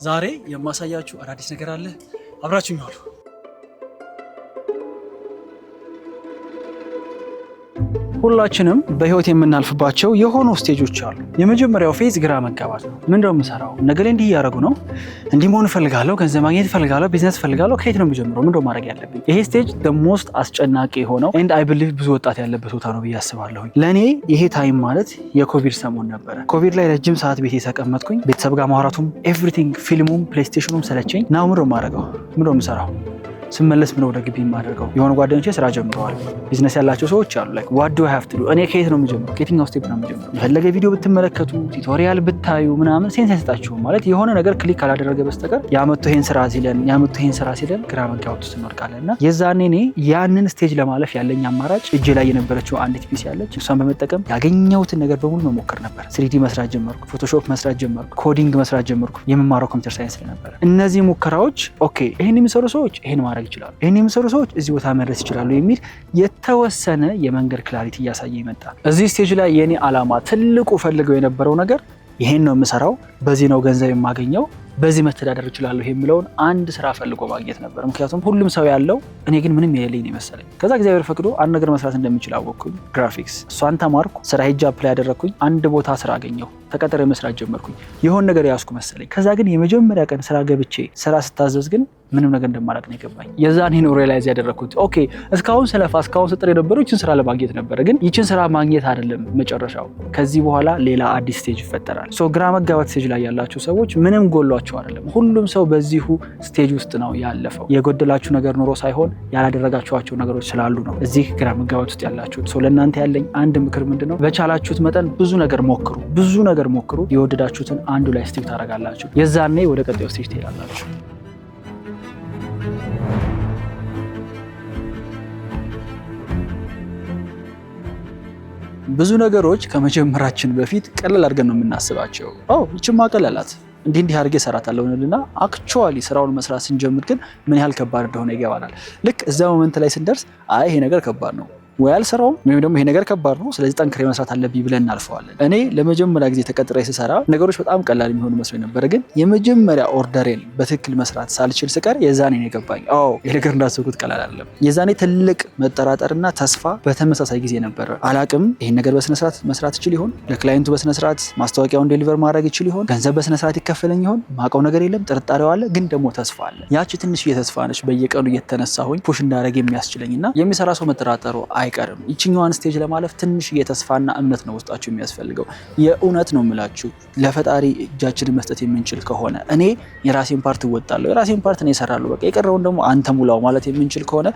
ዛሬ የማሳያችሁ አዳዲስ ነገር አለ። አብራችሁኝ ዋሉ። ሁላችንም በህይወት የምናልፍባቸው የሆኑ ስቴጆች አሉ። የመጀመሪያው ፌዝ ግራ መጋባት ነው። ምንድነው የምሰራው? ነገሌ እንዲህ እያደረጉ ነው፣ እንዲህ መሆን እፈልጋለሁ፣ ገንዘብ ማግኘት እፈልጋለሁ፣ ቢዝነስ እፈልጋለሁ፣ ከየት ነው የምጀምረው? ምንድነው ማድረግ ያለብኝ? ይሄ ስቴጅ ሞስት አስጨናቂ የሆነው ኤንድ አይ ቢሊቭ ብዙ ወጣት ያለበት ቦታ ነው ብዬ አስባለሁ። ለእኔ ይሄ ታይም ማለት የኮቪድ ሰሞን ነበረ። ኮቪድ ላይ ረጅም ሰዓት ቤት የተቀመጥኩኝ፣ ቤተሰብ ጋር ማውራቱም ኤቭሪቲንግ፣ ፊልሙም ፕሌይስቴሽኑም ሰለቸኝ። ናው ምንድነው የማደርገው? ምንድነው የምሰራው? ስመለስ ምን ወደ ግቢ የማደርገው? የሆኑ ጓደኞቼ ስራ ጀምረዋል። ቢዝነስ ያላቸው ሰዎች አሉ። ላይክ ዋት ዱ አይ ሃቭ ቱ ዱ? እኔ ከየት ነው የምጀምረው? ከየትኛው ስቴፕ ነው የምጀምረው? የፈለገ ቪዲዮ ብትመለከቱ ቱቶሪያል ብታዩ ምናምን ሴንስ አይሰጣችሁም። ማለት የሆነ ነገር ክሊክ ካላደረገ በስተቀር ያመጡ ይሄን ስራ ሲለን ግራ መጋባት ውስጥ እንወድቃለን። እና የዛኔ እኔ ያንን ስቴጅ ለማለፍ ያለኝ አማራጭ እጄ ላይ የነበረችው አንዲት ፒሲ ያለች፣ እሷን በመጠቀም ያገኘሁትን ነገር በሙሉ መሞከር ነበር። 3D መስራት ጀመርኩ፣ ፎቶሾፕ መስራት ጀመርኩ፣ ኮዲንግ መስራት ጀመርኩ። የምማረው ኮምፒውተር ሳይንስ ስለነበረ እነዚህ ሙከራዎች ኦኬ ይሄን የሚሰሩ ሰዎች ይሄን ማድረግ ይችላሉ፣ ይሄን የሚሰሩ ሰዎች እዚህ ቦታ መድረስ ይችላሉ የሚል የተወሰነ የመንገድ ክላሪቲ እያሳየ ይመጣል። እዚህ ስቴጅ ላይ የኔ ዓላማ ትልቁ ፈልገው የነበረው ነገር ይሄን ነው የምሰራው፣ በዚህ ነው ገንዘብ የማገኘው፣ በዚህ መተዳደር እችላለሁ የሚለውን አንድ ስራ ፈልጎ ማግኘት ነበር። ምክንያቱም ሁሉም ሰው ያለው እኔ ግን ምንም የሌለኝ ነው መሰለኝ። ከዛ እግዚአብሔር ፈቅዶ አንድ ነገር መስራት እንደምችል አወቅኩኝ። ግራፊክስ፣ እሷን ተማርኩ፣ ስራ ሄጄ አፕላይ ያደረግኩኝ፣ አንድ ቦታ ስራ አገኘሁ፣ ተቀጥሬ መስራት ጀመርኩኝ። የሆነ ነገር ያስኩ መሰለኝ። ከዛ ግን የመጀመሪያ ቀን ስራ ገብቼ ስራ ስታዘዝ ግን ምንም ነገር እንደማላቅ ነው የገባኝ። የዛኔ ነው ሪላይዝ ያደረኩት። ኦኬ እስካሁን ስለፋ እስካሁን ስጥር የነበረው ይችን ስራ ለማግኘት ነበረ፣ ግን ይችን ስራ ማግኘት አይደለም መጨረሻው። ከዚህ በኋላ ሌላ አዲስ ስቴጅ ይፈጠራል። ሶ ግራ መጋባት ስቴጅ ላይ ያላችሁ ሰዎች ምንም ጎሏችሁ አይደለም። ሁሉም ሰው በዚሁ ስቴጅ ውስጥ ነው ያለፈው። የጎደላችሁ ነገር ኖሮ ሳይሆን ያላደረጋችኋቸው ነገሮች ስላሉ ነው እዚህ ግራ መጋባት ውስጥ ያላችሁት። ሶ ለእናንተ ያለኝ አንድ ምክር ምንድነው? በቻላችሁት መጠን ብዙ ነገር ሞክሩ። የወደዳችሁትን አንዱ ላይ ስቲክ ታደርጋላችሁ። የዛኔ ወደ ቀጣዩ ስቴጅ ትሄዳላችሁ። ብዙ ነገሮች ከመጀመራችን በፊት ቀለል አድርገን ነው የምናስባቸው። ይችማ ቀለላት እንዲህ አድርጌ እሰራታለሁ እንልና አክቹዋሊ ስራውን መስራት ስንጀምር ግን ምን ያህል ከባድ እንደሆነ ይገባናል። ልክ እዛ ሞመንት ላይ ስንደርስ አይ ይሄ ነገር ከባድ ነው ወይ አልሰራውም፣ ወይም ደግሞ ይሄ ነገር ከባድ ነው ስለዚህ ጠንክሬ መስራት አለብኝ ብለን እናልፈዋለን። እኔ ለመጀመሪያ ጊዜ ተቀጥሬ ስሰራ ነገሮች በጣም ቀላል የሚሆኑ መስሎኝ ነበር። ግን የመጀመሪያ ኦርደሬን በትክክል መስራት ሳልችል ስቀር የዛኔ ነው የገባኝ ይሄ ነገር እንዳሰብኩት ቀላል አይደለም። የዛኔ ትልቅ መጠራጠርና ተስፋ በተመሳሳይ ጊዜ ነበር። አላቅም ይሄን ነገር በስነስርዓት መስራት ይችል ይሆን? ለክላይንቱ በስነስርዓት ማስታወቂያውን ዴሊቨር ማድረግ ይችል ይሆን? ገንዘብ በስነስርዓት ይከፈለኝ ይሆን? ማውቀው ነገር የለም። ጥርጣሬው አለ፣ ግን ደግሞ ተስፋ አለ። ያቺ ትንሽ የተስፋ ነች በየቀኑ እየተነሳሁኝ ፑሽ እንዳደረግ የሚያስችለኝና የሚሰራ ሰው መጠራጠሩ አይቀርም። ይችኛዋን ስቴጅ ለማለፍ ትንሽ የተስፋና እምነት ነው ውስጣችሁ የሚያስፈልገው። የእውነት ነው የምላችሁ፣ ለፈጣሪ እጃችንን መስጠት የምንችል ከሆነ እኔ የራሴን ፓርት እወጣለሁ፣ የራሴን ፓርት ነው እሰራለሁ፣ በቃ የቀረውን ደግሞ አንተ ሙላው ማለት የምንችል ከሆነ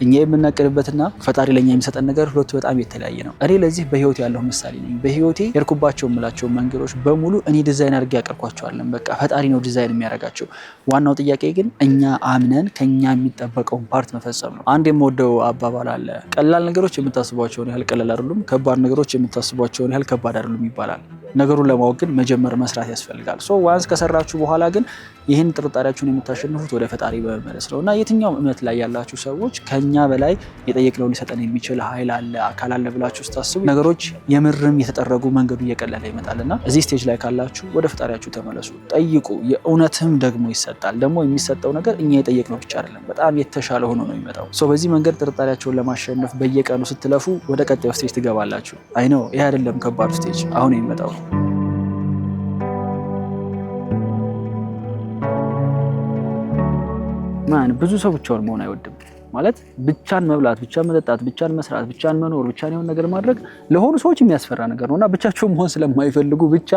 እኛ የምናቅድበትና ፈጣሪ ለኛ የሚሰጠን ነገር ሁለቱ በጣም የተለያየ ነው። እኔ ለዚህ በህይወቴ ያለው ምሳሌ ነኝ። በህይወቴ የርኩባቸው የምላቸው መንገዶች በሙሉ እኔ ዲዛይን አድርጌ ያቀርኳቸዋለን። በቃ ፈጣሪ ነው ዲዛይን የሚያደርጋቸው። ዋናው ጥያቄ ግን እኛ አምነን ከኛ የሚጠበቀውን ፓርት መፈጸም ነው። አንድ የምወደው አባባል አለ፣ ቀላል ነገሮች የምታስቧቸውን ያህል ቀላል አይደሉም፣ ከባድ ነገሮች የምታስቧቸውን ያህል ከባድ አይደሉም ይባላል። ነገሩን ለማወቅ ግን መጀመር መስራት ያስፈልጋል። ዋንስ ከሰራችሁ በኋላ ግን ይህን ጥርጣሬያችሁን የምታሸንፉት ወደ ፈጣሪ በመመለስ ነው። እና የትኛውም እምነት ላይ ያላችሁ ሰዎች ከኛ በላይ የጠየቅነውን ሊሰጠን የሚችል ኃይል አለ፣ አካል አለ ብላችሁ ስታስቡ ነገሮች የምርም የተጠረጉ መንገዱ እየቀለለ ይመጣልና እዚህ ስቴጅ ላይ ካላችሁ ወደ ፈጣሪያችሁ ተመለሱ፣ ጠይቁ። የእውነትም ደግሞ ይሰጣል። ደግሞ የሚሰጠው ነገር እኛ የጠየቅነው ብቻ አይደለም፣ በጣም የተሻለ ሆኖ ነው የሚመጣው። በዚህ መንገድ ጥርጣሬያቸውን ለማሸነፍ በየቀኑ ስትለፉ ወደ ቀጣዩ ስቴጅ ትገባላችሁ። አይ ነው ይሄ አይደለም ከባዱ ስቴጅ አሁን የሚመጣው። ብዙ ሰው ብቻውን መሆን አይወድም። ማለት ብቻን መብላት፣ ብቻን መጠጣት፣ ብቻን መስራት፣ ብቻን መኖር፣ ብቻን የሆነ ነገር ማድረግ ለሆኑ ሰዎች የሚያስፈራ ነገር ነውና ብቻቸው መሆን ስለማይፈልጉ ብቻ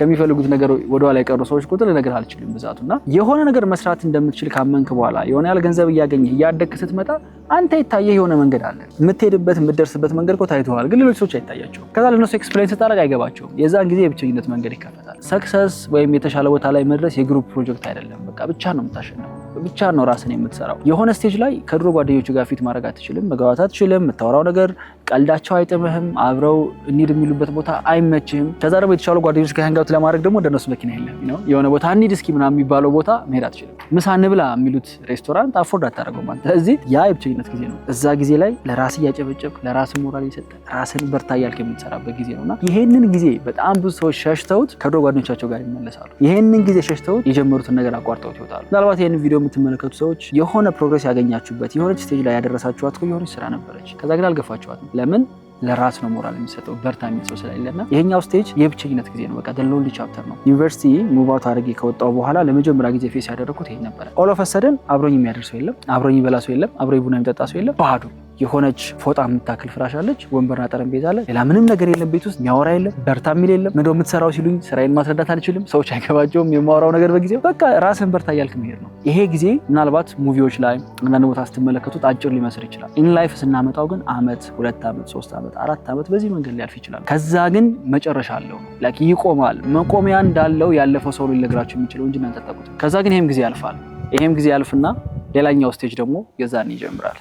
ከሚፈልጉት ነገር ወደኋላ የቀሩ ሰዎች ቁጥር ልነግር አልችልም ብዛቱና የሆነ ነገር መስራት እንደምትችል ካመንክ በኋላ የሆነ ያህል ገንዘብ እያገኘህ እያደግክ ስትመጣ አንተ የታየህ የሆነ መንገድ አለ። የምትሄድበት የምትደርስበት መንገድ እኮ ታይተዋል፣ ግን ሌሎች ሰዎች አይታያቸውም። ከዛ ለነሱ ኤክስፕሌን ስታደርግ አይገባቸውም። የዛን ጊዜ የብቸኝነት መንገድ ይከፈታል። ሰክሰስ ወይም የተሻለ ቦታ ላይ መድረስ የግሩፕ ፕሮጀክት አይደለም። በቃ ብቻ ነው የምታሸንፈው፣ ብቻ ነው ራስን የምትሰራው። የሆነ ስቴጅ ላይ ከድሮ ጓደኞቹ ጋር ፊት ማድረግ አትችልም፣ መግባባት አትችልም። የምታወራው ነገር ቀልዳቸው አይጥምህም፣ አብረው እንሂድ የሚሉበት ቦታ አይመችህም። ከዛ ደግሞ የተሻሉ ጓደኞች ጋር ሃንጋውት ለማድረግ ደግሞ እንደነሱ መኪና የለም ነው። የሆነ ቦታ እንሂድ እስኪ ምናምን የሚባለው ቦታ መሄድ አትችልም። ምሳ እንብላ የሚሉት ሬስቶራንት አፎርድ አታደርገውም አንተ። ስለዚህ ያ የብቸኝነት ጊዜ ነው። እዛ ጊዜ ላይ ለራስ እያጨበጨብክ ለራስ ሞራል እየሰጠ ራስን በርታ እያልክ የምትሰራበት ጊዜ ነውና ይሄንን ጊዜ በጣም ብዙ ሰዎች ሸሽተውት ከድሮ ጓደኞቻቸው ጋር ይመለሳሉ። ይሄንን ጊዜ ሸሽተውት የጀመሩትን ነገር አቋርጠውት ይወጣሉ። ምናልባት ይሄንን ቪዲዮ የምትመለከቱ ሰዎች የሆነ ፕሮግሬስ ያገኛችሁበት የሆነች ስቴጅ ላይ ያደረሳችኋት የሆነች ስራ ነበረች። ከዛ ግን አልገፋችኋትም። ለምን? ለራስ ነው ሞራል የሚሰጠው በርታ የሚል ሰው ስለሌለና ይሄኛው ስቴጅ የብቸኝነት ጊዜ ነው። በቃ ሎንሊ ቻፕተር ነው። ዩኒቨርሲቲ ሙቭ አውት አድርጌ ከወጣሁ በኋላ ለመጀመሪያ ጊዜ ፌስ ያደረኩት ይሄ ነበር። ኦል ኦፍ ሰደን አብሮኝ የሚያደርሰው የለም፣ አብሮኝ የሚበላ ሰው የለም፣ አብሮኝ ቡና የሚጠጣ ሰው የለም። ባዶ የሆነች ፎጣ የምታክል ፍራሽ አለች፣ ወንበርና ጠረጴዛ አለ፣ ሌላ ምንም ነገር የለም። ቤት ውስጥ የሚያወራ የለም፣ በርታ የሚል የለም። ምንድነው የምትሰራው ሲሉኝ ስራዬን ማስረዳት አልችልም። ሰዎች አይገባቸውም የማወራው ነገር በጊዜው። በቃ ራስን በርታ እያልክ መሄድ ነው። ይሄ ጊዜ ምናልባት ሙቪዎች ላይ አንዳንድ ቦታ ስትመለከቱት አጭር ሊመስል ይችላል። ኢን ላይፍ ስናመጣው ግን አመት፣ 2 ዓመት፣ 3 ዓመት፣ 4 ዓመት በዚህ መንገድ ሊያልፍ ይችላል። ከዛ ግን መጨረሻ አለው። ላይክ ይቆማል። መቆሚያ እንዳለው ያለፈው ሰው ሊነግራችሁ የሚችለው እንጂ እናንተ ተጠቁት። ከዛ ግን ይሄም ጊዜ ያልፋል። ይሄም ጊዜ ያልፍና ሌላኛው ስቴጅ ደግሞ የዛን ይጀምራል።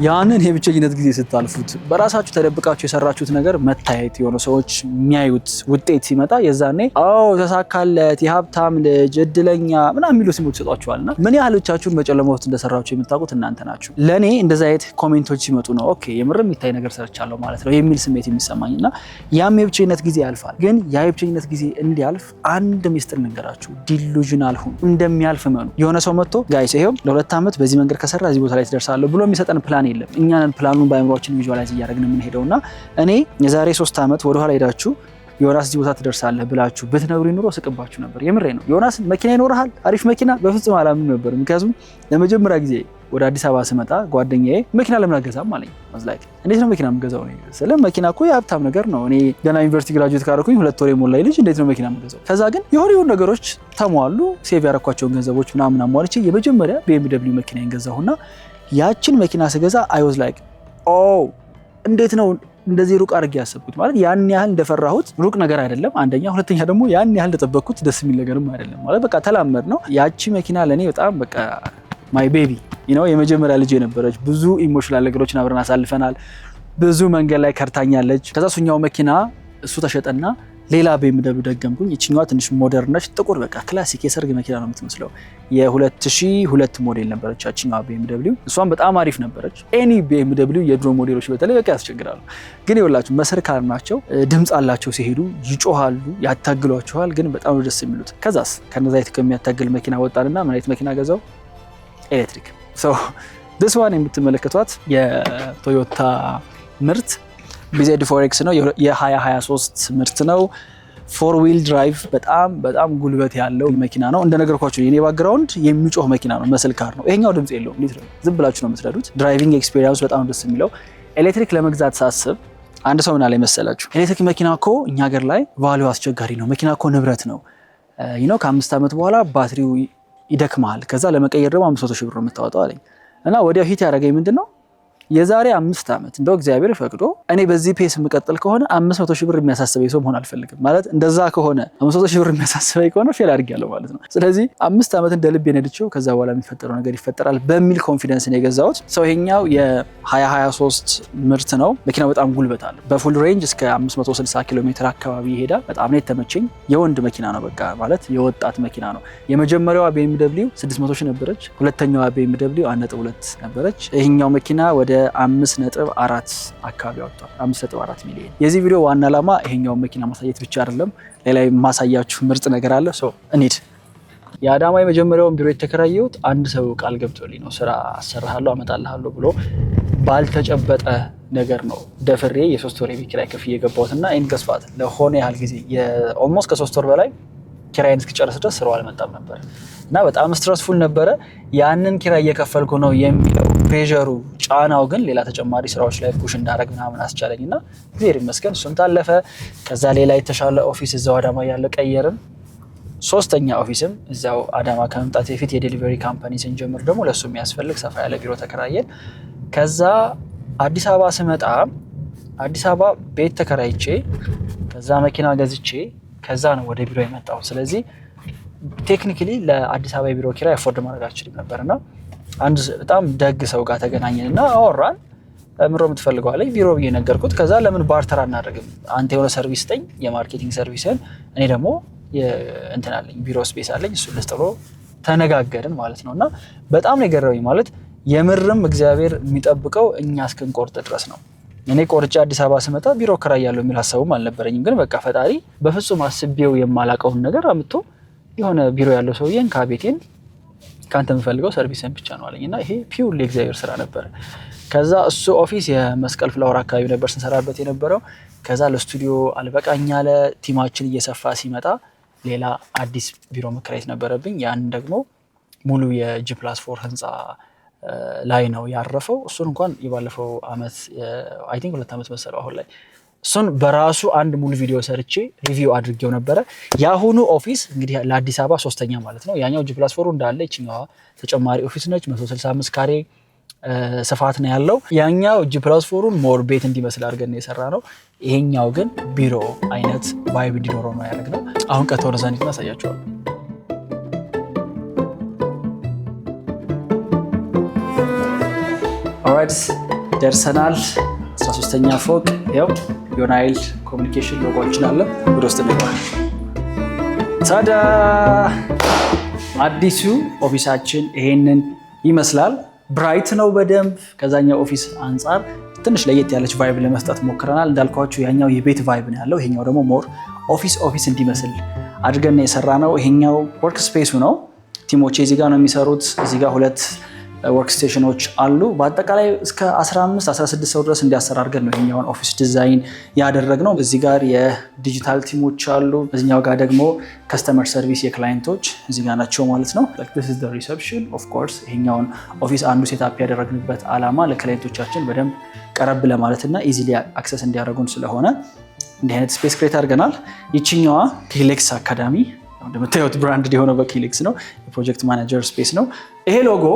ያንን የብቸኝነት ጊዜ ስታልፉት በራሳችሁ ተደብቃችሁ የሰራችሁት ነገር መታየት የሆነ ሰዎች የሚያዩት ውጤት ሲመጣ የዛኔ ተሳካለት፣ የሀብታም ልጅ፣ እድለኛ ምናምን የሚሉ ስሞች ይሰጧችኋልና ምን ያህሎቻችሁን በጨለማ ውስጥ እንደሰራችሁ የምታውቁት እናንተ ናችሁ። ለእኔ እንደዛ አይነት ኮሜንቶች ሲመጡ ነው ኦኬ የምር የሚታይ ነገር ሰርቻለሁ ማለት ነው የሚል ስሜት የሚሰማኝና ያም የብቸኝነት ጊዜ ያልፋል። ግን ያ የብቸኝነት ጊዜ እንዲያልፍ አንድ ሚስጥር ነገራችሁ፣ ዲሉዥናል ሁኑ። እንደሚያልፍ መኑ። የሆነ ሰው መጥቶ ጋይስ ይሄው ለ2 ዓመት በዚህ መንገድ ከሰራ እዚህ ቦታ ላይ ትደርሳለህ ብሎ የሚሰጠን ፕላን የለም። እኛን ፕላኑን በአእምሮአችን ቪዥዋላይዝ እያደረግን የምንሄደውና እኔ የዛሬ 3 ዓመት ወደ ኋላ ሄዳችሁ ዮናስ እዚህ ቦታ ትደርሳለህ ብላችሁ ብትነግሩኝ ኑሮ ስቅባችሁ ነበር። የምሬ ነው። ዮናስ መኪና ይኖርሃል፣ አሪፍ መኪና? በፍጹም አላምንም ነበር። ምክንያቱም ለመጀመሪያ ጊዜ ወደ አዲስ አበባ ስመጣ ጓደኛዬ መኪና ለምን አገዛም አለኝ። ማዝላይክ እንዴት ነው መኪና የምገዛው? ስለ መኪና እኮ የሀብታም ነገር ነው። እኔ ገና ዩኒቨርሲቲ ግራጁዌት ካደረኩኝ 2 ወር የሞላኝ ልጅ እንዴት ነው መኪና የምገዛው? ከዛ ግን የሆኑ ነገሮች ተሟሉ። ሴቭ ያረኳቸውን ገንዘቦች ምናምን አሟልቼ የመጀመሪያ BMW መኪና ገዛሁና ያችን መኪና ስገዛ አይ ዋዝ ላይክ ኦ እንዴት ነው እንደዚህ ሩቅ አድርጌ ያሰብኩት። ማለት ያን ያህል እንደፈራሁት ሩቅ ነገር አይደለም አንደኛ፣ ሁለተኛ ደግሞ ያን ያህል እንደጠበቅኩት ደስ የሚል ነገርም አይደለም። ማለት በቃ ተላመድ ነው። ያቺ መኪና ለእኔ በጣም በቃ ማይ ቤቢ የመጀመሪያ ልጅ የነበረች። ብዙ ኢሞሽናል ነገሮችን አብረን አሳልፈናል። ብዙ መንገድ ላይ ከርታኛለች። ከዛ እሱኛው መኪና እሱ ተሸጠና ሌላ BMW ደገምኩኝ። ይችኛዋ ትንሽ ሞደርን ነች፣ ጥቁር በቃ ክላሲክ የሰርግ መኪና ነው የምትመስለው። የ2002 ሞዴል ነበረች ያችኛዋ BMW። እሷም በጣም አሪፍ ነበረች። ኤኒ BMW የድሮ ሞዴሎች በተለይ በቃ ያስቸግራሉ። ግን ይኸውላችሁ መሰረካር ናቸው፣ ድምፅ አላቸው፣ ሲሄዱ ይጮሃሉ፣ ያታግሏቸዋል። ግን በጣም ደስ የሚሉት። ከዛስ ከነዛ ከሚያታግል መኪና ወጣንና ምን አይነት መኪና ገዛው? ኤሌክትሪክ። this one የምትመለከቷት የቶዮታ ምርት BZ4X ነው። የ2023 ምርት ነው። 4 ዊል ድራይቭ በጣም ጉልበት ያለው መኪና ነው። እንደነገርኳችሁ የኔ ባክግራውንድ የሚጮህ መኪና ነው፣ መስልካር ነው። ይሄኛው ድምጽ የለውም። ዝም ብላችሁ ነው የምትነዱት። ድራይቪንግ ኤክስፒሪየንስ በጣም ደስ የሚለው። ኤሌክትሪክ ለመግዛት ሳስብ አንድ ሰው ምን አለ መሰላችሁ? ኤሌክትሪክ መኪና እኮ እኛ ሀገር ላይ ቫልዩ አስቸጋሪ ነው። መኪና እኮ ንብረት ነው። ከ5 ዓመት በኋላ ባትሪው ይደክማል። ከዛ ለመቀየር ደግሞ 500 ሺህ ብር ነው የምታወጣው አለኝ እና ወዲያው ሂት ያደረገኝ ምንድነው የዛሬ 5 ዓመት እንደው እግዚአብሔር ፈቅዶ እኔ በዚህ ፔስ የምቀጥል ከሆነ 500 ሺህ ብር የሚያሳስበኝ ሰው መሆን አልፈልግም። ማለት እንደዛ ከሆነ 500 ሺህ ብር የሚያሳስበኝ ከሆነ ፌል አድርጌያለሁ ማለት ነው። ስለዚህ 5 ዓመት እንደ ልቤ ነድቼው ከዛ በኋላ የሚፈጠረው ነገር ይፈጠራል በሚል ኮንፊደንስ ነው የገዛሁት። ሰው ይሄኛው የ2023 ምርት ነው። መኪናው በጣም ጉልበት አለ። በፉል ሬንጅ እስከ 560 ኪሎ ሜትር አካባቢ ይሄዳል። በጣም ነው የተመቸኝ። የወንድ መኪና ነው፣ በቃ ማለት የወጣት መኪና ነው። የመጀመሪያዋ BMW 600 ሺህ ነበረች። ሁለተኛዋ BMW 1.2 ነበረች። ይሄኛው መኪና ወደ 5.4 አካባቢ ወጥቷል። 5.4 ሚሊዮን። የዚህ ቪዲዮ ዋና ዓላማ ይሄኛውን መኪና ማሳየት ብቻ አይደለም፣ ሌላ የማሳያችሁ ምርጥ ነገር አለ። እንሂድ። የአዳማ የመጀመሪያውን ቢሮ የተከራየሁት አንድ ሰው ቃል ገብቶልኝ ነው። ስራ አሰራሃለሁ አመጣልሃለሁ ብሎ ባልተጨበጠ ነገር ነው ደፍሬ የ3 ወር የቤት ኪራይ ከፍዬ የገባሁትና ኢንገስፋት ለሆነ ያህል ጊዜ ኦልሞስት ከ3 ወር በላይ ኪራይን እስኪጨርስ ድረስ ስራው አልመጣም ነበር እና በጣም ስትረስፉል ነበረ። ያንን ኪራይ እየከፈልኩ ነው የሚለው ፕሬሸሩ፣ ጫናው ግን ሌላ ተጨማሪ ስራዎች ላይ ፑሽ እንዳደረግ ምናምን አስቻለኝና እግዚአብሔር ይመስገን እሱም ታለፈ። ከዛ ሌላ የተሻለ ኦፊስ እዛው አዳማ ያለ ቀየርን። 3ኛ ኦፊስም እዛው አዳማ ከመምጣት በፊት የዴሊቨሪ ካምፓኒ ስንጀምር ደግሞ ለሱ የሚያስፈልግ ሰፋ ያለ ቢሮ ተከራየን። ከዛ አዲስ አበባ ስመጣ አዲስ አበባ ቤት ተከራይቼ ከዛ መኪና ገዝቼ ከዛ ነው ወደ ቢሮ የመጣው። ስለዚህ ቴክኒካሊ ለአዲስ አበባ ቢሮ ኪራይ አፎርድ ማድረግ አልችልም ነበርና አንድ በጣም ደግ ሰው ጋር ተገናኘንና አወራን። ምሮ የምትፈልገው አለኝ። ቢሮ ብዬ ነገርኩት። ከዛ ለምን ባርተር አናደርግም? አንተ የሆነ ሰርቪስ ስጠኝ፣ የማርኬቲንግ ሰርቪስን፣ እኔ ደግሞ እንትን አለኝ ቢሮ ስፔስ አለኝ፣ እሱ ልስጥሎ ተነጋገርን ማለት ነውና በጣም ነው የገረመኝ። ማለት የምርም እግዚአብሔር የሚጠብቀው እኛ እስክንቆርጥ ድረስ ነው። እኔ ቆርጬ አዲስ አበባ ስመጣ ቢሮ እከራያለሁ የሚል ሀሳቡም አልነበረኝም። ግን በቃ ፈጣሪ በፍጹም አስቤው የማላቀውን ነገር አምጥቶ የሆነ ቢሮ ያለው ሰውዬን ከቤቴን ካንተ የምፈልገው ሰርቪስን ብቻ ነው አለኝና ይሄ ፒውርሊ እግዚአብሔር ስራ ነበር። ከዛ እሱ ኦፊስ የመስቀል ፍላወር አካባቢ ነበር ስንሰራበት የነበረው። ከዛ ለስቱዲዮ አልበቃኝ አለ። ቲማችን እየሰፋ ሲመጣ ሌላ አዲስ ቢሮ መከራየት ነበረብኝ። ያን ደግሞ ሙሉ የጂ+4 ህንፃ ላይ ነው ያረፈው። እሱን እንኳን የባለፈው አመት አይ ቲንክ 2 አመት መሰለው አሁን ላይ እሱን በራሱ አንድ ሙሉ ቪዲዮ ሰርቼ ሪቪው አድርጌው ነበረ። ያሁኑ ኦፊስ እንግዲህ ለአዲስ አበባ 3ኛ ማለት ነው። ያኛው ጂ+4 እንዳለ ይችኛዋ ተጨማሪ ኦፊስ ነች። 165 ካሬ ስፋት ነው ያለው። ያኛው ጂ+4ን ሞር ቤት እንዲመስል አድርገን ነው የሰራ ነው። ይሄኛው ግን ቢሮ አይነት ቫይብ እንዲኖረው ነው ያደረግነው። አሁን ቀጥታ ወደ ዛኒት እናሳያቸዋለሁ። ኦልራይት ደርሰናል። 13ኛ ፎቅ ያው ዮናይል ኮሚኒኬሽን ሎጎችን አለ። ወደ ውስጥ እንገባለን። ታዳ አዲሱ ኦፊሳችን ይሄንን ይመስላል። ብራይት ነው በደንብ ከዛኛው ኦፊስ አንጻር ትንሽ ለየት ያለች ቫይብ ለመስጠት ሞክረናል። እንዳልኳችሁ ያኛው የቤት ቫይብ ነው ያለው። ይሄኛው ደግሞ ሞር ኦፊስ እንዲመስል አድርገን የሰራ ነው። ይሄኛው ወርክ ስፔሱ ነው። ቲሞቼ እዚህ ጋር ነው የሚሰሩት። እዚህ ጋር 2 ወርክ ስቴሽኖች አሉ። በአጠቃላይ እስከ 15-16 ሰው ድረስ እንዲያሰራ አድርገን ነው ይሄኛውን ኦፊስ ዲዛይን ያደረግነው። እዚህ ጋር የዲጂታል ቲሞች አሉ። እዚኛው ጋር ደግሞ ከስተመር ሰርቪስ የክላይንቶች እዚህ ጋር ናቸው ማለት ነው። this is the reception of course። ይሄኛውን ኦፊስ አንዱ ሴታፕ ያደረግንበት ዓላማ ለክላይንቶቻችን በደንብ ቀረብ ለማለትና ኢዚሊ አክሰስ እንዲያደርጉን ስለሆነ እንዲህ አይነት ስፔስ ክሬት አድርገናል። ይችኛዋ ኪሌክስ አካዳሚ እንደምታዩት ብራንድ የሆነው በኪሌክስ ነው። የፕሮጀክት ማኔጀር ስፔስ ነው። ይሄ ሎጎ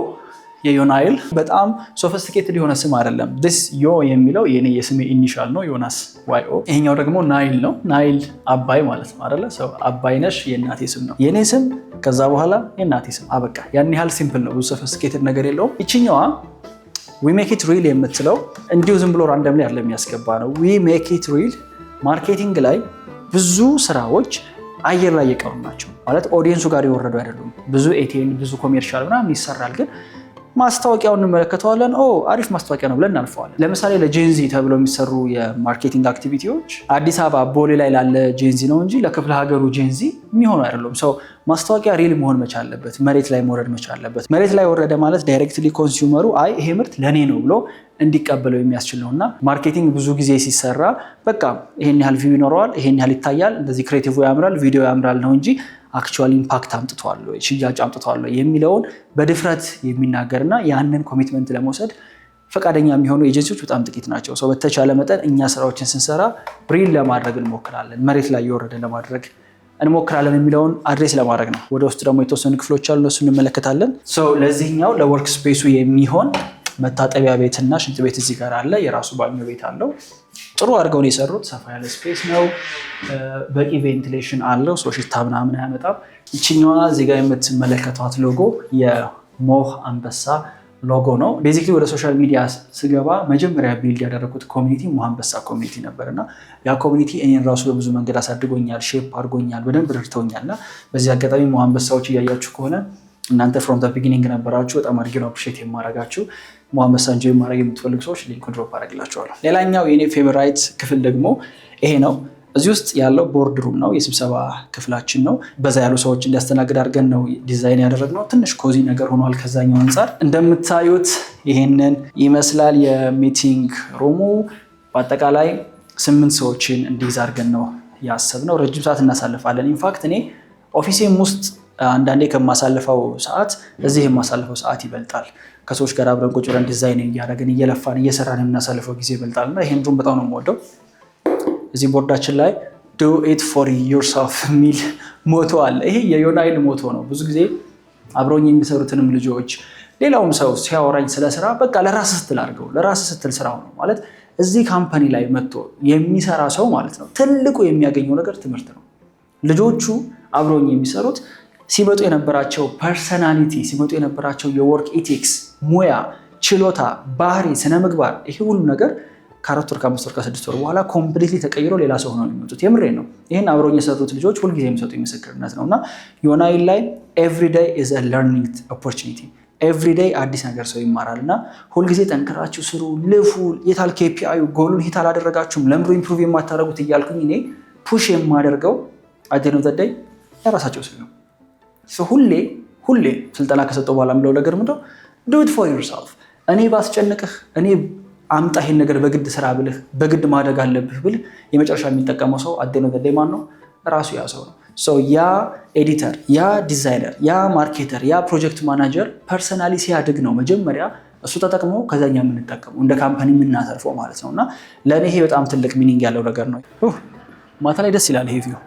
የዮናይል በጣም ሶፊስቲኬትድ የሆነ ስም አይደለም። this ዮ የሚለው የስሜ ኢኒሻል ነው፣ ዮናስ YO። ይሄኛው ደግሞ ናይል ነው። ናይል አባይ ማለት ነው አይደለ? ሰው አባይነሽ የእናቴ ስም ነው። የኔ ስም ከዛ በኋላ የእናቴ ስም አበቃ። ያን ያህል ሲምፕል ነው፣ ብዙ ሶፊስቲኬትድ ነገር የለውም። ይችኛዋ we make it real የምትለው እንዲሁ ዝም ብሎ ራንደም ላይ አይደለም የሚያስገባ ነው። we make it real ማርኬቲንግ ላይ ብዙ ስራዎች አየር ላይ የቀሩ ናቸው ማለት ኦዲየንሱ ጋር የወረዱ አይደሉም። ብዙ ኤቲኤን ብዙ ኮሜርሻል ምናምን ይሰራል ግን ማስታወቂያውን እንመለከተዋለን። አሪፍ ማስታወቂያ ነው ብለን እናልፈዋለን። ለምሳሌ ለጄንዚ ተብሎ የሚሰሩ የማርኬቲንግ አክቲቪቲዎች አዲስ አበባ ቦሌ ላይ ላለ ጄንዚ ነው እንጂ ለክፍለ ሀገሩ ጄንዚ የሚሆኑ አይደሉም። ሰው ማስታወቂያ ሪል መሆን መቻል አለበት፣ መሬት ላይ መውረድ መቻል አለበት። መሬት ላይ ወረደ ማለት ዳይሬክትሊ ኮንሱመሩ አይ ይሄ ምርት ለኔ ነው ብሎ እንዲቀበለው የሚያስችል ነውና ማርኬቲንግ ብዙ ጊዜ ሲሰራ በቃ ይሄን ያህል ቪው ይኖረዋል፣ ይሄን ያህል ይታያል፣ እንደዚህ ክሬቲቭ ያምራል፣ ቪዲዮ ያምራል ነው እንጂ አክቹዋሊ ኢምፓክት አምጥቷል ወይ ሽያጭ አምጥቷል ወይ የሚለውን በድፍረት የሚናገርና ያንን ኮሚትመንት ለመውሰድ ፈቃደኛ የሚሆኑ ኤጀንሲዎች በጣም ጥቂት ናቸው። ሰው በተቻለ መጠን እኛ ስራዎችን ስንሰራ ሪል ለማድረግ እንሞክራለን፣ መሬት ላይ የወረደ ለማድረግ እንሞክራለን የሚለውን አድሬስ ለማድረግ ነው። ወደ ውስጥ ደግሞ የተወሰኑ ክፍሎች አሉ፣ እነሱ እንመለከታለን። ለዚህኛው ለወርክ ስፔሱ የሚሆን መታጠቢያ ቤትና ሽንት ቤት እዚህ ጋር አለ። የራሱ ባኞ ቤት አለው። ጥሩ አድርገው ነው የሰሩት። ሰፋ ያለ ስፔስ ነው። በቂ ቬንቲሌሽን አለው። ሽታ ምናምን አያመጣም። ይችኛዋ እዚህ ጋር የምትመለከቷት ሎጎ የሞህ አንበሳ ሎጎ ነው። ቤዚክሊ ወደ ሶሻል ሚዲያ ስገባ መጀመሪያ ቢልድ ያደረጉት ኮሚኒቲ ሞህ አንበሳ ኮሚኒቲ ነበርና ያ ኮሚኒቲ እኔን ራሱ በብዙ መንገድ አሳድጎኛል፣ ሼፕ አድርጎኛል፣ በደንብ ረድተውኛልና በዚህ አጋጣሚ ሞህ አንበሳዎች እያያችሁ ከሆነ እናንተ ፍሮም ዘ ቢጊኒንግ ነበራችሁ። በጣም አድርጌ ነው አፕሪሼት የማደርጋችሁ። ሞህ አንበሳ እንጆይ ማድረግ የምትፈልጉ ሰዎች ሊንኩን ድሮፕ አደርግላችኋለሁ። ሌላኛው የኔ ፌቨራይት ክፍል ደግሞ ይሄ ነው። እዚህ ውስጥ ያለው ቦርድ ሩም ነው፣ የስብሰባ ክፍላችን ነው። በዛ ያሉ ሰዎች እንዲያስተናግድ አድርገን ነው ዲዛይን ያደረግነው። ትንሽ ኮዚ ነገር ሆኗል ከዛኛው አንጻር። እንደምታዩት ይሄንን ይመስላል የሚቲንግ ሩሙ። በአጠቃላይ 8 ሰዎችን እንዲይዝ አድርገን ነው ያሰብነው። ረጅም ሰዓት እናሳልፋለን። ኢንፋክት እኔ ኦፊሴም ውስጥ አንዳንዴ ከማሳልፈው ሰዓት እዚህ የማሳልፈው ሰዓት ይበልጣል። ከሰዎች ጋር አብረን ቁጭ ብለን ዲዛይን እያደረግን እየለፋን እየሰራን የምናሳልፈው ጊዜ ይበልጣል እና ይሄን ሩም በጣም ነው የምወደው። እዚህ ቦርዳችን ላይ do it for yourself የሚል ሞቶ አለ። ይሄ የዮናይል ሞቶ ነው። ብዙ ጊዜ አብረውኝ የሚሰሩትንም ልጆች ሌላውም ሰው ሲያወራኝ ስለ ስራ በቃ ለራስ ስትል አድርገው፣ ለራስ ስትል ስራው ነው ማለት እዚህ ካምፓኒ ላይ መጥቶ የሚሰራ ሰው ማለት ነው ትልቁ የሚያገኘው ነገር ትምህርት ነው። ልጆቹ አብሮኝ የሚሰሩት ሲመጡ የነበራቸው ፐርሰናሊቲ፣ ሲመጡ የነበራቸው የወርክ ኢቲክስ፣ ሙያ፣ ችሎታ፣ ባህሪ፣ ስነ ምግባር ይሄ ሁሉ ነገር ከ4 ወር ከ5 ወር ከ6 ወር በኋላ ኮምፕሊትሊ ተቀይሮ ሌላ ሰው ሆነው የሚመጡት። የምሬን ነው። ይህን አብረውኝ የሰሩት ልጆች ሁልጊዜ የሚሰጡ ምስክርነት ነው እና ዮናይል ላይ ኤቭሪዴይ ኢዝ አ ለርኒንግ ኦፖርቹኒቲ። ኤቭሪዴይ አዲስ ነገር ሰው ይማራል እና ሁልጊዜ ጠንክራችሁ ስሩ፣ ልፉ። የታል ኬፒአዩ ጎሉን ሂት አላደረጋችሁም፣ ለምዶ ኢምፕሩቭ የማታደረጉት እያልኩኝ እኔ ፑሽ የማደርገው አደነው ተደይ የራሳቸው ስል ነው። ሁሌ ስልጠና ከሰጠው በኋላ የምለው ነገር ምንድነው? do it for yourself። እኔ ባስጨንቅህ፣ እኔ አምጣ ይሄን ነገር በግድ ስራ ብልህ፣ በግድ ማደግ አለብህ ብልህ የመጨረሻ የሚጠቀመው ሰው አደነው ተደይ ማን ነው? ራሱ ያ ሰው ነው። ያ ኤዲተር፣ ያ ዲዛይነር፣ ያ ማርኬተር፣ ያ ፕሮጀክት ማናጀር ፐርሰናሊ ሲያድግ ነው መጀመሪያ እሱ ተጠቅሞ ከዛኛ የምንጠቀመው እንደ ካምፓኒ የምናተርፈው ማለት ነው። እና ለእኔ ይሄ በጣም ትልቅ ሚኒንግ ያለው ነገር ነው። ማታ ላይ ደስ ይላል ይሄ ቪው።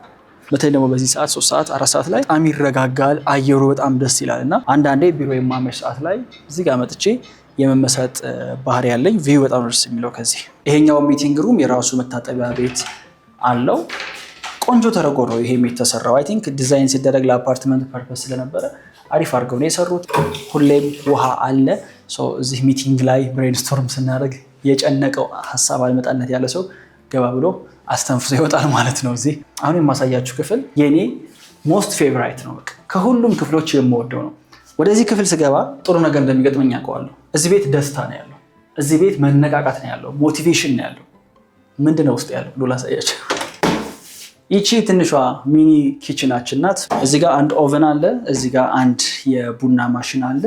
በተለይ ደግሞ በዚህ ሰዓት 3 ሰዓት 4 ሰዓት ላይ በጣም ይረጋጋል፣ አየሩ በጣም ደስ ይላል እና አንዳንዴ ቢሮ የማመሽ ሰዓት ላይ እዚህ ጋር መጥቼ የመመሰጥ ባህሪ ያለኝ ቪው በጣም ደስ የሚለው ከዚህ። ይሄኛው ሚቲንግ ሩም የራሱ መታጠቢያ ቤት አለው። ቆንጆ ተደርጎ ነው ይሄ የተሰራው። አይ ቲንክ ዲዛይን ሲደረግ ለአፓርትመንት ፐርፐስ ስለነበረ አሪፍ አድርገው ነው የሰሩት። ሁሌም ውሃ አለ። እዚህ ሚቲንግ ላይ ብሬንስቶርም ስናደርግ የጨነቀው ሀሳብ አልመጣለት ያለ ሰው ገባ ብሎ አስተንፍሶ ይወጣል ማለት ነው። እዚህ አሁን የማሳያችሁ ክፍል የኔ ሞስት ፌቨራይት ነው። በቃ ከሁሉም ክፍሎች የምወደው ነው። ወደዚህ ክፍል ስገባ ጥሩ ነገር እንደሚገጥመኝ አውቀዋለሁ። እዚህ ቤት ደስታ ነው ያለው። እዚህ ቤት መነቃቃት ነው ያለው። ሞቲቬሽን ነው ያለው። ምንድነው ውስጥ ያለው ብሎ ላሳያችሁ። ይቺ ትንሿ ሚኒ ኪችናችን ናት። እዚህ ጋር አንድ ኦቨን አለ። እዚህ ጋር አንድ የቡና ማሽን አለ።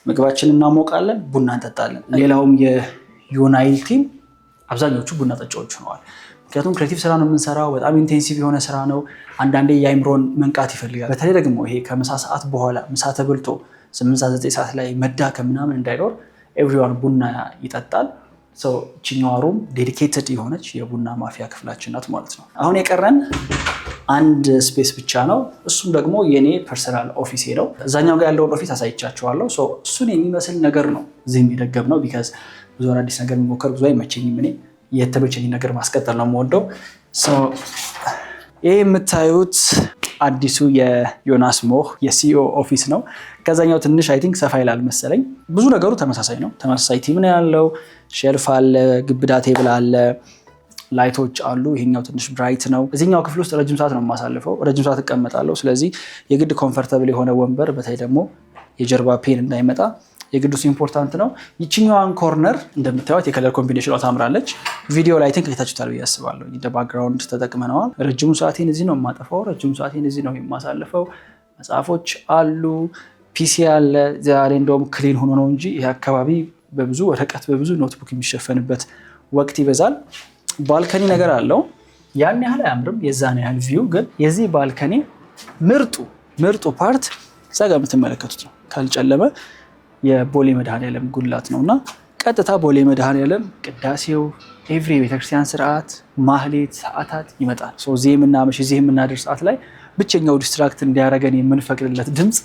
ምግባችንን እናሞቃለን፣ ቡና እንጠጣለን። ሌላውም የዮናይል ቲም አብዛኞቹ ቡና ጠጫዎች ሆነዋል። ምክንያቱም ክሬቲቭ ስራ ነው የምንሰራው። በጣም ኢንቴንሲቭ የሆነ ስራ ነው። አንዳንዴ የአይምሮን መንቃት ይፈልጋል። በተለይ ደግሞ ይሄ ከምሳ ሰዓት በኋላ ምሳ ተበልቶ 8-9 ሰዓት ላይ መዳከም ምናምን እንዳይኖር ኤቭሪዋን ቡና ይጠጣል። ችኛዋ ሩም ዴዲኬትድ የሆነች የቡና ማፊያ ክፍላችን ናት ማለት ነው። አሁን የቀረን አንድ ስፔስ ብቻ ነው። እሱም ደግሞ የኔ ፐርሰናል ኦፊሴ ነው። እዛኛው ጋር ያለውን ኦፊስ አሳይቻቸዋለሁ። እሱን የሚመስል ነገር ነው እዚህ የሚደገም ነው። ቢካዝ ብዙ አዲስ ነገር የሚሞከር ብዙ አይመቸኝም። እኔ የተመቸኝ ነገር ማስቀጠል ነው የምወደው። ይህ የምታዩት አዲሱ የዮናስ ሞህ የሲኦ ኦፊስ ነው። ከዛኛው ትንሽ አይ ቲንክ ሰፋ ይላል መሰለኝ። ብዙ ነገሩ ተመሳሳይ ነው። ተመሳሳይ ቲም ነው ያለው። ሼልፍ አለ፣ ግብዳ ቴብል አለ፣ ላይቶች አሉ። ይሄኛው ትንሽ ብራይት ነው። እዚህኛው ክፍል ውስጥ ረጅም ሰዓት ነው የማሳልፈው። ረጅም ሰዓት እቀመጣለሁ። ስለዚህ የግድ ኮምፈርተብል የሆነ ወንበር፣ በተለይ ደግሞ የጀርባ ፔን እንዳይመጣ የግዱስ ኢምፖርታንት ነው። ይችኛዋን ኮርነር እንደምታዩት የከለር ኮምቢኔሽኗ ታምራለች። ቪዲዮ ላይ ቲንክ አይታችሁታል ብዬ አስባለሁ። እንደ ባክግራውንድ ተጠቅመነዋል። ረጅሙ ሰዓቴን እዚህ ነው የማጠፋው። ረጅሙ ሰዓቴን እዚህ ነው የማሳልፈው። መጽሐፎች አሉ፣ ፒሲ አለ። ዛሬ እንደውም ክሊን ሆኖ ነው እንጂ ይህ አካባቢ በብዙ ወረቀት በብዙ ኖትቡክ የሚሸፈንበት ወቅት ይበዛል። ባልከኒ ነገር አለው። ያን ያህል አያምርም፣ የዛን ያህል ቪው ግን የዚህ ባልከኒ ምርጡ ፓርት እዛ ጋር የምትመለከቱት ነው። ካልጨለመ የቦሌ መድኃኔዓለም ጉላት ነው እና ቀጥታ ቦሌ መድኃኔዓለም ቅዳሴው፣ ኤቭሪ ቤተክርስቲያን ስርዓት፣ ማህሌት፣ ሰዓታት ይመጣል። እዚህ የምናመሽ እዚህ የምናደር ሰዓት ላይ ብቸኛው ዲስትራክት እንዲያደርገን የምንፈቅድለት ድምፅ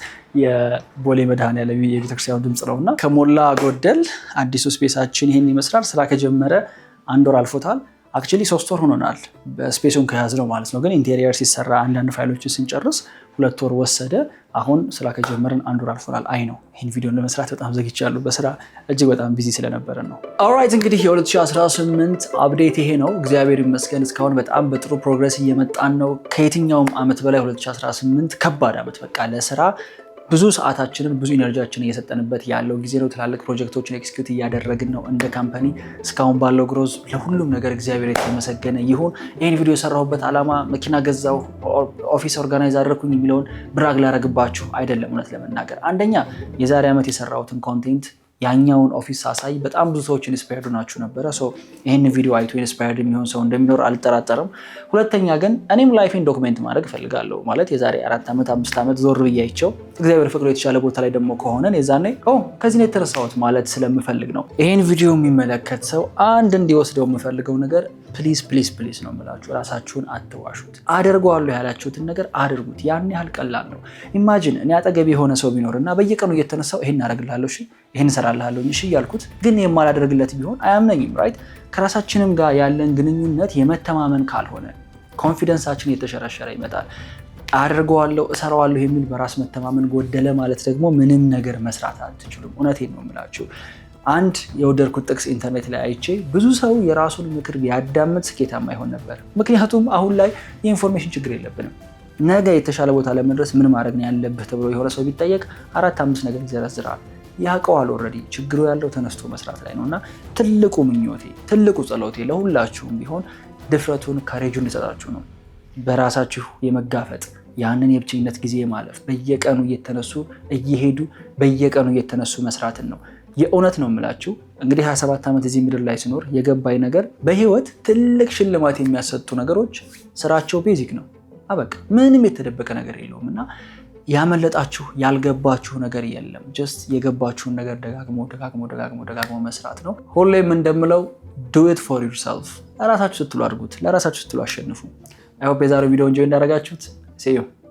የቦሌ መድኃኔዓለም የቤተክርስቲያኑ ድምፅ ነው እና ከሞላ ጎደል አዲሱ ስፔሳችን ይህን ይመስላል። ስራ ከጀመረ 1 ወር አልፎታል። አክቹዋሊ 3 ወር ሆኖናል በስፔሱን ከያዝነው ማለት ነው። ግን ኢንቴሪየር ሲሰራ አንዳንድ ፋይሎችን ስንጨርስ 2 ወር ወሰደ። አሁን ስራ ከጀመርን 1 ወር አልፎናል። አይ ነው ይህን ቪዲዮ ለመስራት በጣም ዘግቻለሁ። በስራ እጅግ በጣም ቢዚ ስለነበረ ነው። ኦልራይት እንግዲህ የ2018 አፕዴት ይሄ ነው። እግዚአብሔር ይመስገን እስካሁን በጣም በጥሩ ፕሮግረስ እየመጣን ነው። ከየትኛውም ዓመት በላይ 2018 ከባድ ዓመት በቃ ለስራ ብዙ ሰዓታችንን ብዙ ኢነርጂያችንን እየሰጠንበት ያለው ጊዜ ነው። ትላልቅ ፕሮጀክቶችን ኤክስኪዩት እያደረግን ነው እንደ ካምፓኒ። እስካሁን ባለው ግሮዝ ለሁሉም ነገር እግዚአብሔር የተመሰገነ ይሁን። ይህን ቪዲዮ የሰራሁበት ዓላማ መኪና ገዛው፣ ኦፊስ ኦርጋናይዝ አደረኩኝ የሚለውን ብራግ ላደረግባችሁ አይደለም። እውነት ለመናገር አንደኛ የዛሬ ዓመት የሰራሁትን ኮንቴንት ያኛውን ኦፊስ ሳሳይ በጣም ብዙ ሰዎች ኢንስፓየርድ ናችሁ ነበረ። ይህን ቪዲዮ አይቶ ኢንስፓየርድ የሚሆን ሰው እንደሚኖር አልጠራጠርም። ሁለተኛ ግን እኔም ላይፌን ዶክሜንት ማድረግ እፈልጋለሁ። ማለት የዛሬ 4 ዓመት 5 ዓመት ዞር ብያቸው እግዚአብሔር ፍቅሮ የተሻለ ቦታ ላይ ደግሞ ከሆነን የዛኔ ከዚህ ነው የተረሳሁት ማለት ስለምፈልግ ነው። ይህን ቪዲዮ የሚመለከት ሰው አንድ እንዲወስደው የምፈልገው ነገር ፕሊዝ ነው የምላችሁ፣ ራሳችሁን አትዋሹት። አደርገዋለሁ ያላችሁትን ነገር አድርጉት። ያን ያህል ቀላል ነው። ኢማጂን እኔ አጠገብ የሆነ ሰው ቢኖር እና በየቀኑ እየተነሳው ይሄን አደርግልሃለሁ፣ ይሄን እሰራልሃለሁ ያልኩት ግን የማላደርግለት ቢሆን አያምነኝም። ራይት? ከራሳችንም ጋር ያለን ግንኙነት የመተማመን ካልሆነ ኮንፊደንሳችን እየተሸረሸረ ይመጣል። አደርገዋለሁ እሰራዋለሁ የሚል በራስ መተማመን ጎደለ ማለት ደግሞ ምንም ነገር መስራት አትችሉም። እውነቴን ነው የምላችሁ። አንድ የወደድኩት ጥቅስ ኢንተርኔት ላይ አይቼ ብዙ ሰው የራሱን ምክር ቢያዳምጥ ስኬታማ ይሆን ነበር። ምክንያቱም አሁን ላይ የኢንፎርሜሽን ችግር የለብንም። ነገ የተሻለ ቦታ ለመድረስ ምን ማድረግ ነው ያለብህ ተብሎ የሆነ ሰው ቢጠየቅ 4-5 ነገር ይዘረዝራል። ያውቀዋል ኦልሬዲ። ችግሩ ያለው ተነስቶ መስራት ላይ ነው እና ትልቁ ምኞቴ ትልቁ ጸሎቴ ለሁላችሁም ቢሆን ድፍረቱን ካሬጁን እንዲሰጣችሁ ነው። በራሳችሁ የመጋፈጥ ያንን የብቸኝነት ጊዜ ማለፍ፣ በየቀኑ እየተነሱ እየሄዱ በየቀኑ እየተነሱ መስራትን ነው። የእውነት ነው የምላችሁ። እንግዲህ 27 ዓመት እዚህ ምድር ላይ ሲኖር የገባኝ ነገር በህይወት ትልቅ ሽልማት የሚያሰጡ ነገሮች ስራቸው ቤዚክ ነው። አበቃ። ምንም የተደበቀ ነገር የለውም እና ያመለጣችሁ ያልገባችሁ ነገር የለም። ጀስት የገባችሁን ነገር ደጋግሞ መስራት ነው። ሁሌም እንደምለው do it for yourself። ለራሳችሁ ስትሉ አድርጉት፣ ለራሳችሁ ስትሉ አሸንፉ። አይ ሆፕ የዛሬው ቪዲዮ እንጆይ እንዳደረጋችሁት። see you